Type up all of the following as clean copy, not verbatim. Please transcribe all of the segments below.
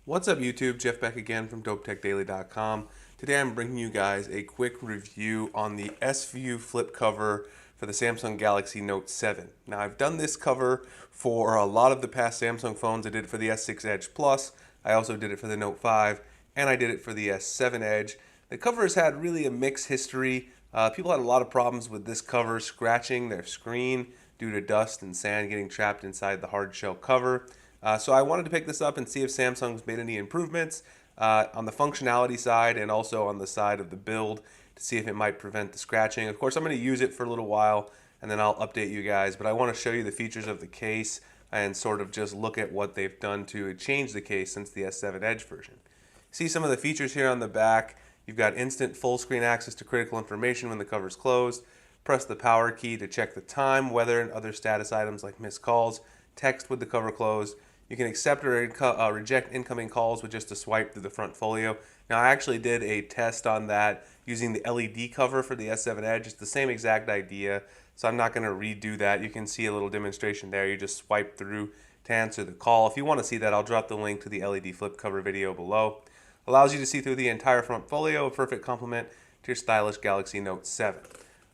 What's up YouTube? Jeff Beck again from DopeTechDaily.com. Today I'm bringing you guys a quick review on the S-View flip cover for the Samsung Galaxy Note 7. Now I've done this cover for a lot of the past Samsung phones. I did it for the S6 Edge Plus, I also did it for the Note 5, and I did it for the S7 Edge. The cover has had really a mixed history. People had a lot of problems with this cover scratching their screen due to dust and sand getting trapped inside the hard shell cover. So I wanted to pick this up and see if Samsung's made any improvements on the functionality side and also on the side of the build to see if it might prevent the scratching. Of course, I'm going to use it for a little while and then I'll update you guys, but I want to show you the features of the case and sort of just look at what they've done to change the case since the S7 Edge version. See some of the features here on the back. You've got instant full screen access to critical information when the cover's closed. Press the power key to check the time, weather, and other status items like missed calls. Text with the cover closed. You can accept or reject incoming calls with just a swipe through the front folio. Now I actually did a test on that using the LED cover for the S7 Edge. It's the same exact idea, so I'm not going to redo that. You can see a little demonstration there. You just swipe through to answer the call. If you want to see that, I'll drop the link to the LED flip cover video below. Allows you to see through the entire front folio, a perfect complement to your stylish Galaxy Note 7.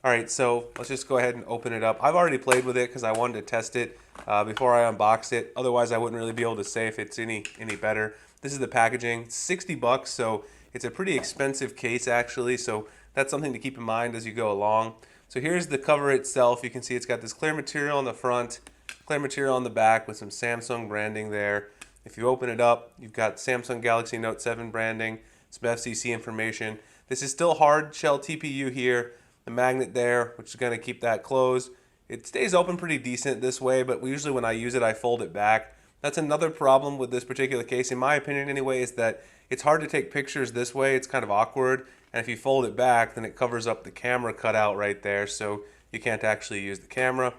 Alright, so let's just go ahead and open it up. I've already played with it because I wanted to test it before I unbox it. Otherwise, I wouldn't really be able to say if it's any better. This is the packaging. It's 60 bucks, so it's a pretty expensive case actually. So that's something to keep in mind as you go along. So here's the cover itself. You can see it's got this clear material on the front, clear material on the back with some Samsung branding there. If you open it up, you've got Samsung Galaxy Note 7 branding, some FCC information. This is still hard shell TPU here. The magnet there, which is going to keep that closed. It stays open pretty decent this way, but usually when I use it, I fold it back. That's another problem with this particular case, in my opinion anyway, is that it's hard to take pictures this way. It's kind of awkward, and if you fold it back, then it covers up the camera cutout right there, so you can't actually use the camera.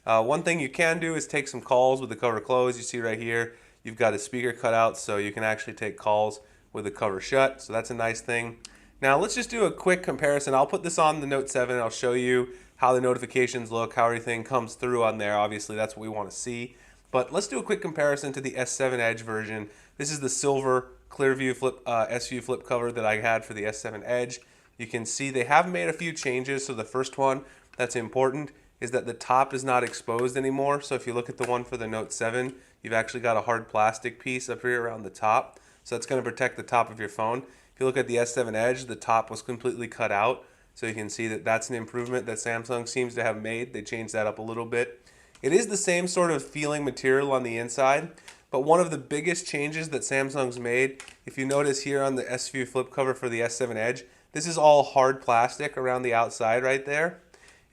One thing you can do is take some calls with the cover closed. You see right here, you've got a speaker cutout, so you can actually take calls with the cover shut, so that's a nice thing. Now let's just do a quick comparison. I'll put this on the Note 7 and I'll show you how the notifications look, how everything comes through on there. Obviously that's what we want to see. But let's do a quick comparison to the S7 Edge version. This is the silver Clearview flip, S-View flip cover that I had for the S7 Edge. You can see they have made a few changes. So the first one that's important is that the top is not exposed anymore. So if you look at the one for the Note 7, you've actually got a hard plastic piece up here around the top. So that's going to protect the top of your phone. If you look at the S7 Edge, the top was completely cut out. So you can see that that's an improvement that Samsung seems to have made. They changed that up a little bit. It is the same sort of feeling material on the inside, but one of the biggest changes that Samsung's made, if you notice here on the S-View flip cover for the S7 Edge, this is all hard plastic around the outside right there.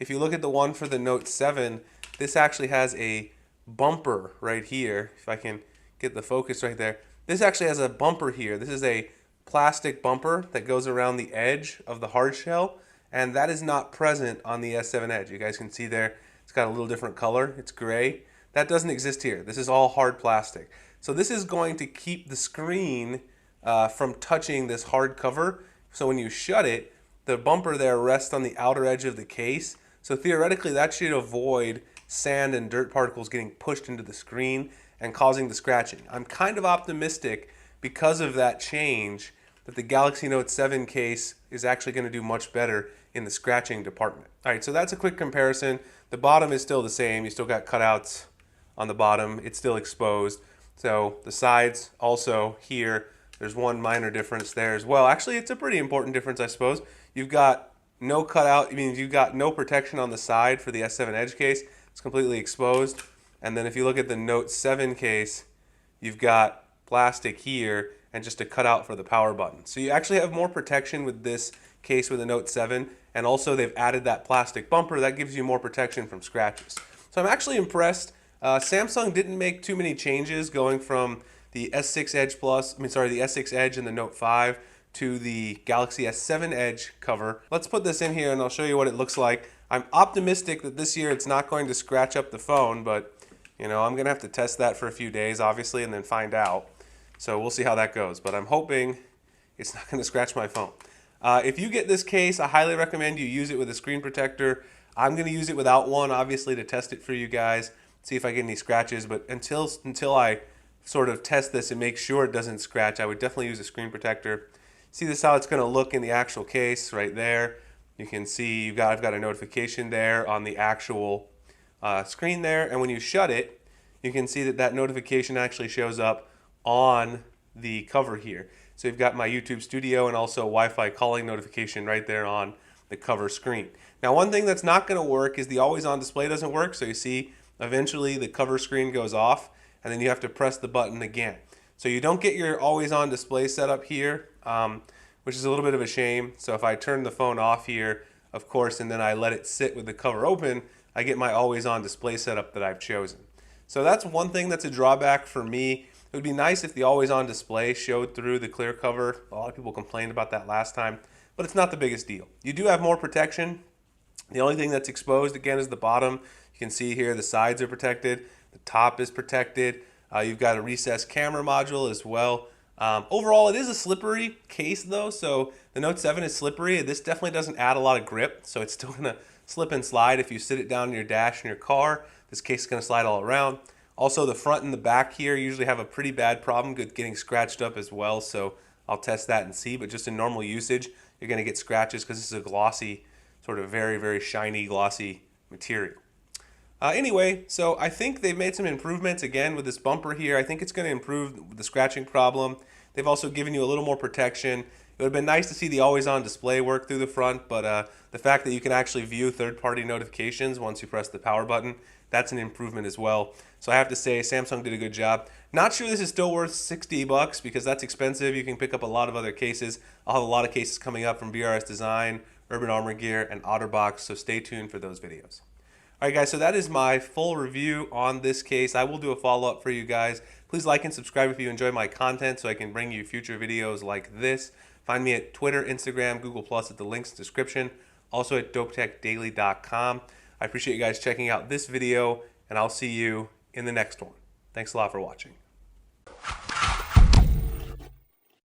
If you look at the one for the Note 7, this actually has a bumper right here. If I can get the focus right there. This actually has a bumper here. This is a plastic bumper that goes around the edge of the hard shell, and that is not present on the S7 Edge. You guys can see there it's got a little different color. It's gray. That doesn't exist here. This is all hard plastic. So this is going to keep the screen from touching this hard cover. So when you shut it, the bumper there rests on the outer edge of the case. So theoretically that should avoid sand and dirt particles getting pushed into the screen and causing the scratching. I'm kind of optimistic because of that change that the Galaxy Note 7 case is actually going to do much better in the scratching department. Alright, so that's a quick comparison. The bottom is still the same. You still got cutouts on the bottom. It's still exposed. So the sides also here, there's one minor difference there as well. Actually, it's a pretty important difference, I suppose. You've got no cutout, you've got no protection on the side for the S7 Edge case. It's completely exposed. And then if you look at the Note 7 case, you've got plastic here and just a cutout for the power button. So you actually have more protection with this case with the Note 7, and also they've added that plastic bumper that gives you more protection from scratches. So I'm actually impressed. Samsung didn't make too many changes going from the S6 Edge Plus, the S6 Edge and the Note 5 to the Galaxy S7 Edge cover. Let's put this in here and I'll show you what it looks like. I'm optimistic that this year it's not going to scratch up the phone, but you know, I'm gonna have to test that for a few days obviously and then find out. So we'll see how that goes, but I'm hoping it's not gonna scratch my phone. If you get this case, I highly recommend you use it with a screen protector. I'm gonna use it without one, obviously, to test it for you guys, see if I get any scratches, but until I sort of test this and make sure it doesn't scratch, I would definitely use a screen protector. See this how it's going to look in the actual case right there. You can see I've got a notification there on the actual screen there, and when you shut it, you can see that that notification actually shows up on the cover here. So you've got my YouTube Studio and also Wi-Fi calling notification right there on the cover screen. Now one thing that's not going to work is the always on display doesn't work. So you see eventually the cover screen goes off and then you have to press the button again. So you don't get your always on display set up here, which is a little bit of a shame. So if I turn the phone off here, of course, and then I let it sit with the cover open, I get my always on display setup that I've chosen. So that's one thing that's a drawback for me. It would be nice if the always on display showed through the clear cover. A lot of people complained about that last time, but it's not the biggest deal. You do have more protection. The only thing that's exposed again is the bottom. You can see here the sides are protected, the top is protected. You've got a recessed camera module as well. Overall, it is a slippery case though, so the Note 7 is slippery. This definitely doesn't add a lot of grip, so it's still going to slip and slide if you sit it down in your dash in your car. This case is going to slide all around. Also, the front and the back here usually have a pretty bad problem getting scratched up as well, so I'll test that and see. But just in normal usage, you're going to get scratches because this is a glossy, sort of very, very shiny, glossy material. Anyway, so I think they've made some improvements again with this bumper here. I think it's going to improve the scratching problem. They've also given you a little more protection. It would have been nice to see the always-on display work through the front, but the fact that you can actually view third-party notifications once you press the power button, that's an improvement as well. So I have to say Samsung did a good job. Not sure this is still worth $60 because that's expensive. You can pick up a lot of other cases. I'll have a lot of cases coming up from BRS Design, Urban Armor Gear, and OtterBox, so stay tuned for those videos. Alright guys, so that is my full review on this case. I will do a follow-up for you guys. Please like and subscribe if you enjoy my content so I can bring you future videos like this. Find me at Twitter, Instagram, Google+, at the links in the description. Also at dopetechdaily.com. I appreciate you guys checking out this video, and I'll see you in the next one. Thanks a lot for watching.